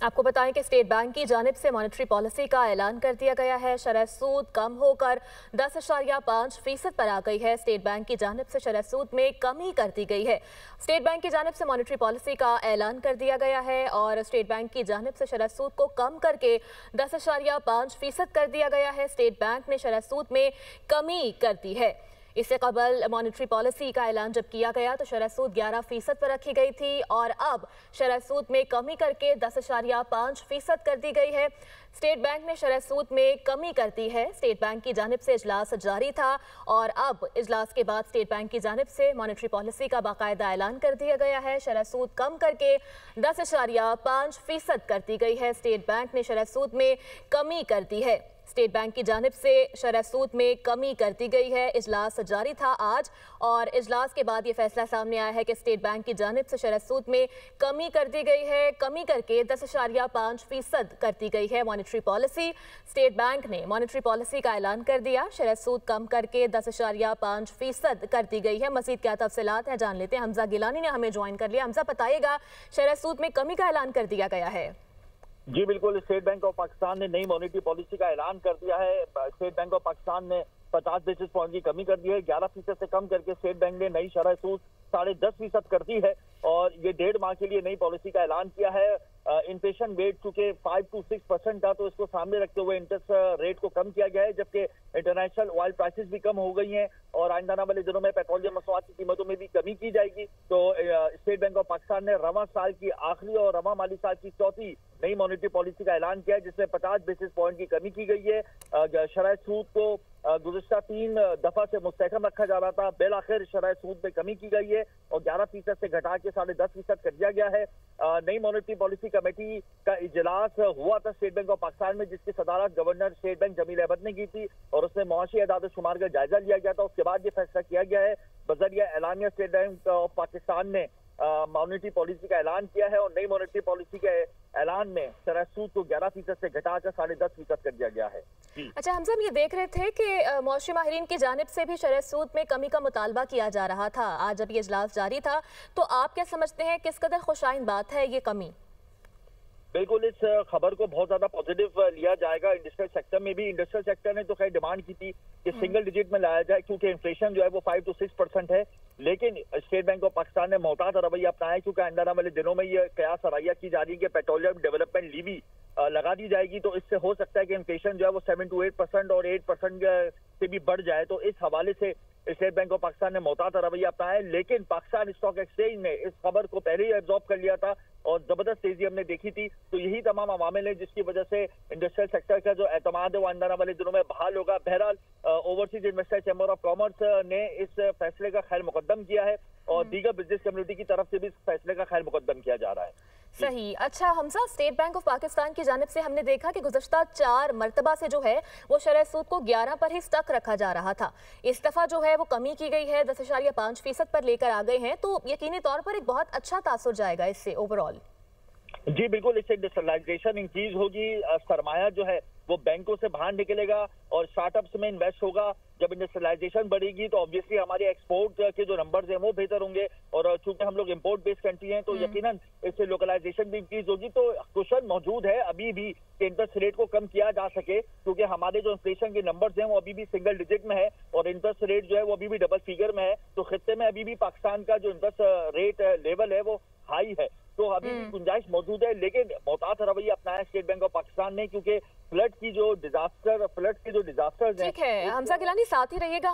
आपको बताएं कि स्टेट बैंक की जानिब से मॉनेटरी पॉलिसी का ऐलान कर दिया गया है। शरह सूद कम होकर 10.5% पर आ गई है। स्टेट बैंक की जानिब से शरह सूद में कमी कर दी गई है। स्टेट बैंक की जानिब से मॉनेटरी पॉलिसी का ऐलान कर दिया गया है और स्टेट बैंक की जानिब से शरह सूद को कम करके 10.5% कर दिया गया है। स्टेट बैंक ने शरह सूद में कमी कर दी है। इससे कबल मॉनेटरी पॉलिसी का ऐलान जब किया गया तो शरह सूद 11% पर रखी गई थी और अब शरह सूद में कमी करके 10.5% कर दी गई है। स्टेट बैंक ने शरह सूद में कमी कर दी है। स्टेट बैंक की जानिब से इजलास जारी था और अब इजलास के बाद स्टेट बैंक की जानिब से मॉनेटरी पॉलिसी का बाकायदा ऐलान कर दिया गया है। शरह सूद कम करके 10.5% कर दी गई है। स्टेट बैंक ने शरह सूद में कमी कर दी है। स्टेट बैंक की जानिब से शरह सूद में कमी कर दी गई है। इजलास जारी था आज और इजलास के बाद ये फैसला सामने आया है कि स्टेट बैंक की जानिब से शरह सूद में कमी कर दी गई है। कमी करके 10.5% कर दी गई है मॉनेटरी पॉलिसी। स्टेट बैंक ने मॉनेटरी पॉलिसी का ऐलान कर दिया। शरह सूद कम करके 10.5% कर दी गई है। मजीद क्या तफसीलात है जान लेते हैं। हमजा गिलानी ने हमें ज्वाइन कर लिया। हमजा बताइएगा, शरह सूद में कमी का ऐलान कर दिया गया है। जी बिल्कुल, स्टेट बैंक ऑफ पाकिस्तान ने नई मॉनेटरी पॉलिसी का ऐलान कर दिया है। स्टेट बैंक ऑफ पाकिस्तान ने 50 बेसिस पॉइंट की कमी कर दी है। 11% से कम करके स्टेट बैंक ने नई शरह सूद 10.5% कर दी है और ये 1.5 माह के लिए नई पॉलिसी का ऐलान किया है। इन्फ्लेशन रेट चूंकि 5 to 6% था तो इसको सामने रखते हुए इंटरेस्ट रेट को कम किया गया है, जबकि इंटरनेशनल ऑयल प्राइसेस भी कम हो गई हैं और आइंदा आने वाले दिनों में पेट्रोलियम मसनूआत की कीमतों में भी कमी की जाएगी। तो स्टेट बैंक ऑफ पाकिस्तान ने रवां साल की आखिरी और रवां माली साल की चौथी नई मॉनेटरी पॉलिसी का ऐलान किया है, जिसमें 50 बेसिस पॉइंट की कमी की गई है। शरह सूद को गुज़िश्ता 3 दफा से मुस्तहकम रखा जा रहा था, बिलाखिर शरह सूद में कमी की गई है और 11% से घटा के 10.5% कर दिया गया है। नई मॉनेटरी पॉलिसी कमेटी का इजलास हुआ था स्टेट बैंक ऑफ पाकिस्तान में, जिसकी सदारत governor State Bank Jamil Ahmed ने की थी और उसमें मुआशी एदाद शुमार का जायजा लिया गया था। उसके बाद ये फैसला किया गया है। बजरिया एलानिया स्टेट बैंक ऑफ पाकिस्तान ने मॉनेटरी पॉलिसी का ऐलान किया है और नई मॉनेटरी पॉलिसी के ऐलान में शरह सूद को 11% से घटाकर 10.5% कर दिया गया है। अच्छा हमजा, हम ये देख रहे थे कि मौशी माहिरीन की जानिब से भी शरह सूद में कमी का मुतालबा किया जा रहा था। आज जब ये इजलास जारी था तो आप क्या समझते हैं, किस कदर खुशाइन बात है ये कमी? बिल्कुल, इस खबर को बहुत ज्यादा पॉजिटिव लिया जाएगा। इंडस्ट्रियल सेक्टर में भी, इंडस्ट्रियल सेक्टर ने तो खैर डिमांड की थी कि सिंगल डिजिट में लाया जाए क्योंकि इन्फ्लेशन जो है वो 5 to 6% है, लेकिन स्टेट बैंक ऑफ पाकिस्तान ने मोहतात रवैया अपनाया क्योंकि आइंदा आने वाले दिनों में ये कयास रवैया की जा रही है कि पेट्रोलियम डेवलपमेंट लीवी लगा दी जाएगी, तो इससे हो सकता है कि इन्फ्लेशन जो है वो 7 to 8% और 8% से भी बढ़ जाए। तो इस हवाले से स्टेट बैंक ऑफ पाकिस्तान ने मोहतात रवैया अपनाया है, लेकिन पाकिस्तान स्टॉक एक्सचेंज ने इस खबर को पहले ही एब्जॉर्ब कर लिया था और जबरदस्त तेजी हमने देखी थी। तो यही तमाम अवामिल है जिसकी वजह से इंडस्ट्रियल सेक्टर का जो एतमाद है वो आने वाले दिनों में बहाल होगा। बहरहाल overseas investor chamber of commerce ने इस फैसले का खैर मुकद्दम किया है और दीगर बिजनेस कम्युनिटी की तरफ से भी इस फैसले का खैर मुकद्दम किया जा रहा है। सही। अच्छा Hamza, state bank of Pakistan की जानिब से हमने देखा कि गुज़श्ता 4 मरतबा से जो है वो शरह सूद को 11 पर ही स्टक रखा जा रहा था। इस दफ़ा जो है वो कमी की गई है, 10.5% पर लेकर आ गए हैं, तो यकीनी तौर पर एक बहुत अच्छा तासुर जाएगा इससे ओवरऑल। जी बिल्कुल, इससे डिजिटलाइजेशन इंक्रीज होगी, सरमाया जो है वो बैंकों से बाहर निकलेगा और स्टार्टअप्स में इन्वेस्ट होगा। जब इंडस्ट्रियलाइजेशन बढ़ेगी तो ऑब्वियसली हमारे एक्सपोर्ट के जो नंबर्स हैं वो बेहतर होंगे और चूंकि हम लोग इंपोर्ट बेस्ड कंट्री हैं तो यकीनन इससे लोकलाइजेशन भी इंक्रीज होगी। तो क्वेश्चन मौजूद है अभी भी कि इंटरेस्ट रेट को कम किया जा सके, क्योंकि हमारे जो इन्फ्लेशन के नंबर्स हैं वो अभी भी सिंगल डिजिट में है और इंटरेस्ट रेट जो है वो अभी भी डबल फिगर में है। तो खित्ते में अभी भी पाकिस्तान का जो इंटरेस्ट रेट लेवल है वो हाई है, तो अभी भी गुंजाइश मौजूद है, लेकिन मोहतात रवैया अपनाया स्टेट बैंक ऑफ पाकिस्तान ने क्योंकि फ्लड के जो डिजास्टर्स हैं। ठीक है हमजा गिलानी, साथ ही रहिएगा।